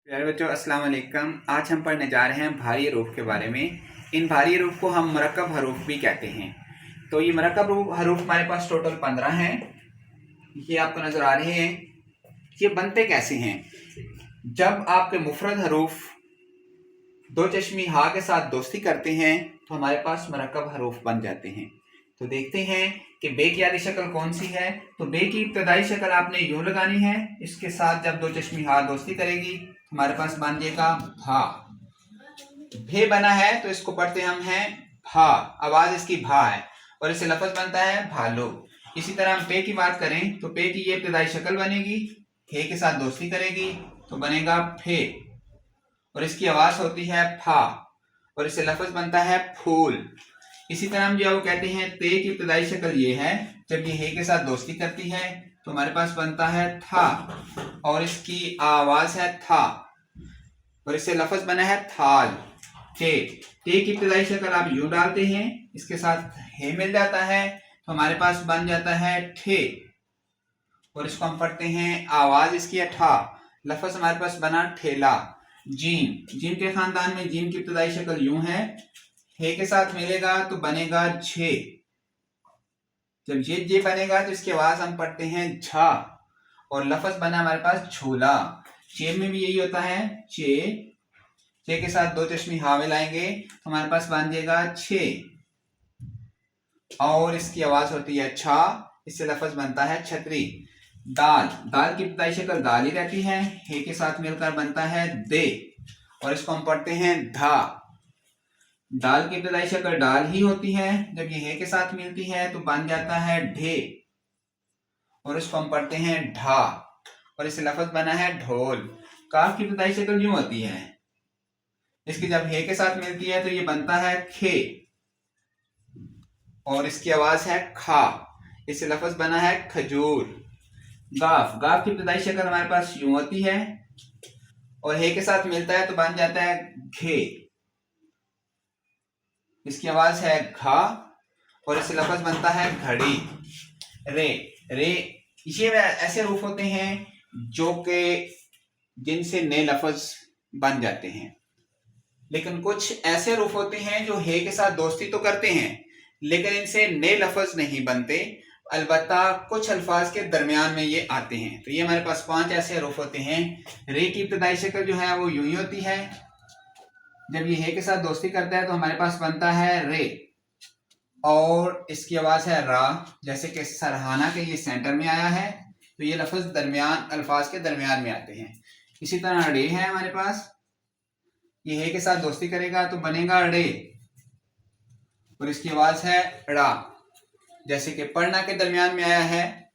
प्यारे बच्चों, अस्सलाम वालेकुम। आज हम पढ़ने जा रहे हैं भारी हरूफ के बारे में। इन भारी हरूफ को हम मरकब हरूफ भी कहते हैं। तो ये मरकब हरूफ हमारे पास टोटल 15 हैं। ये आपको नज़र आ रहे हैं। ये बनते कैसे हैं? जब आपके मुफरद हरूफ दो चश्मी हा के साथ दोस्ती करते हैं तो हमारे पास मरकब हरूफ बन जाते हैं। तो देखते हैं कि बे की आधी शक्ल कौन सी है। तो बे की इब्तदाई शक्ल आपने यूं लगानी है। इसके साथ जब दो चश्मी हा दोस्ती करेगी हमारे पास बन जाएगा भा। भे बना है तो इसको पढ़ते हम हैं भा। आवाज इसकी भा है और इससे लफ्ज बनता है भालो। इसी तरह हम पे की बात करें तो पे की ये इब्तदाई शक्ल बनेगी, हे के साथ दोस्ती करेगी तो बनेगा फे और इसकी आवाज होती है फा और इससे लफ्ज बनता है फूल। इसी तरह हम जो कहते हैं ते की इब्तदाई शक्ल ये है, जब ये हे के साथ दोस्ती करती है तो हमारे पास बनता है था और इसकी आवाज है था और इससे लफ्ज बना है थाल। ते की इब्तदाई शक्ल आप यूं डालते हैं, इसके साथ हे मिल जाता है तो हमारे पास बन जाता है ठे और इसको हम पढ़ते हैं आवाज इसकी है ठा। लफ्ज हमारे पास बना ठेला। जीम के खानदान में जीम की इब्तदाई शक्ल यूं है, हे के साथ मिलेगा तो बनेगा झे। जब ये बनेगा तो इसकी आवाज हम पढ़ते हैं झा और लफ्ज बना हमारे पास झोला। चे में भी यही होता है, चे के साथ दो चश्मी हा मिलाएंगे तो हमारे पास बन जाएगा छे और इसकी आवाज होती है छा, इससे लफ्ज बनता है छतरी। दाल की इब्तदाई शक्ल दाल ही रहती है, हे के साथ मिलकर बनता है दे और इसको हम पढ़ते हैं धा। दाल की इब्तदाई शक्ल डाल ही होती है, जब ये हे के साथ मिलती है तो बन जाता है ढे और इसको हम पढ़ते हैं ढा और इससे लफ्ज बना है ढोल। काफ की इब्तदाई शक्ल यूं होती है, इसकी जब हे के साथ मिलती है तो ये बनता है खे और इसकी आवाज है खा, इससे लफ्ज बना है खजूर। गाफ की इब्तदाई शक्ल हमारे पास यूं होती है और हे के साथ मिलता है तो बन जाता है घे, इसकी आवाज है घा और इससे लफ्ज बनता है घड़ी। रे ये ऐसे रूफ होते हैं जो के जिनसे नए लफ्ज बन जाते हैं, लेकिन कुछ ऐसे रूफ होते हैं जो हे के साथ दोस्ती तो करते हैं लेकिन इनसे नए लफ्ज नहीं बनते, अलबत्ता कुछ अल्फाज के दरमियान में ये आते हैं। तो ये हमारे पास 5 ऐसे रूफ होते हैं। रे की इब्तदाई शक्ल जो है वो यूं ही होती है, जब ये हे के साथ दोस्ती करता है तो हमारे पास बनता है रे और इसकी आवाज है रा। जैसे कि सरहाना के ये सेंटर में आया है तो ये लफ्ज दरमियान अल्फाज के दरमियान में आते हैं। इसी तरह रे है हमारे पास, ये हे के साथ दोस्ती करेगा तो बनेगा रे और इसकी आवाज है रा, जैसे कि पढ़ना के दरमियान में आया है।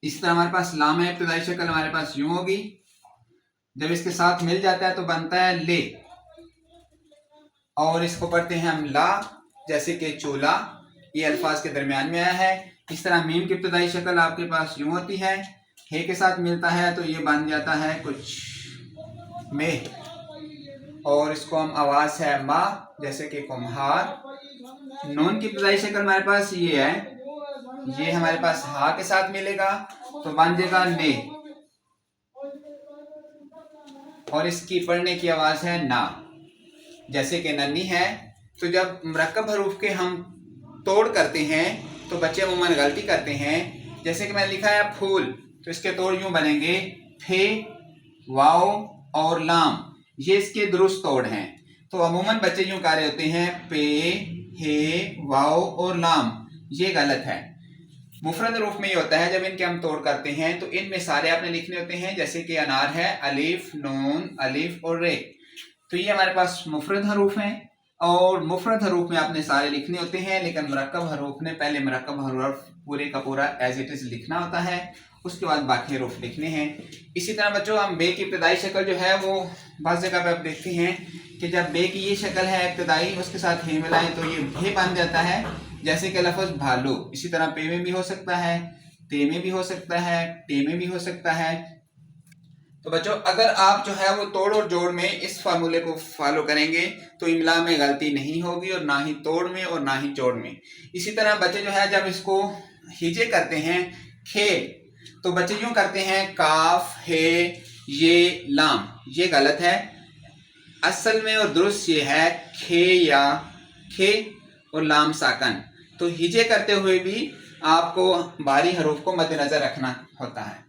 इस तरह हमारे पास लाम है, इब्तदाई शक्ल हमारे पास यूं होगी, जब इसके साथ मिल जाता है तो बनता है ले और इसको पढ़ते हैं हम ला, जैसे कि चोला, ये अल्फाज के दरमियान में आया है। इस तरह मीम की इब्तदाई शक्ल आपके पास यूं होती है, हे के साथ मिलता है तो ये बन जाता है कुछ में और इसको हम आवाज है मा, जैसे कि कुम्हार। नून की इब्तदाई शक्ल हमारे पास ये है, ये हमारे पास हा के साथ मिलेगा तो बन जाएगा ने और इसकी पढ़ने की आवाज है ना, जैसे कि नन्नी है। तो जब मरकब हरूफ के हम तोड़ करते हैं तो बच्चे अमूमन गलती करते हैं। जैसे कि मैंने लिखा है फूल, तो इसके तोड़ यूं बनेंगे फे, वाओ और लाम, ये इसके दुरुस्त तोड़ हैं। तो अमूमन बच्चे यूं कर रहे होते हैं पे, हे, वाओ और लाम, ये गलत है। मुफरद हरूफ में ये होता है, जब इनके हम तोड़ करते हैं तो इनमें सारे आपने लिखने होते हैं, जैसे कि अनार है अलिफ, नून, अलिफ और रे। तो ये हमारे पास मुफरद हरूफ हैं और मुफरद हरूफ में आपने सारे लिखने होते हैं, लेकिन मरकब हरूफ ने पहले मरकब हरूफ पूरे का पूरा एज इट इज लिखना होता है, उसके बाद बाकी हरूफ लिखने हैं। इसी तरह बच्चों हम बे की इब्तदाई शक्ल जो है वो बाज़ जगह पे आप देखते हैं कि जब बे की ये शक्ल है इब्तदाई, उसके साथ हे मिलाएं तो ये भे बन जाता है, जैसे कि लफ्ज भालू। इसी तरह पे में भी हो सकता है, ते में भी हो सकता है, टे में भी हो सकता है। तो बच्चों अगर आप जो है वो तोड़ और जोड़ में इस फार्मूले को फॉलो करेंगे तो इमला में गलती नहीं होगी और ना ही तोड़ में और ना ही जोड़ में। इसी तरह बच्चे जो है जब इसको हिजे करते हैं खे, तो बच्चे यूं करते हैं काफ, हे, ये लाम, ये गलत है। असल में और दुरुस्त ये है खे या खे और लाम साकन। तो हिजे करते हुए भी आपको भारी हरूफ को मद्देनज़र रखना होता है।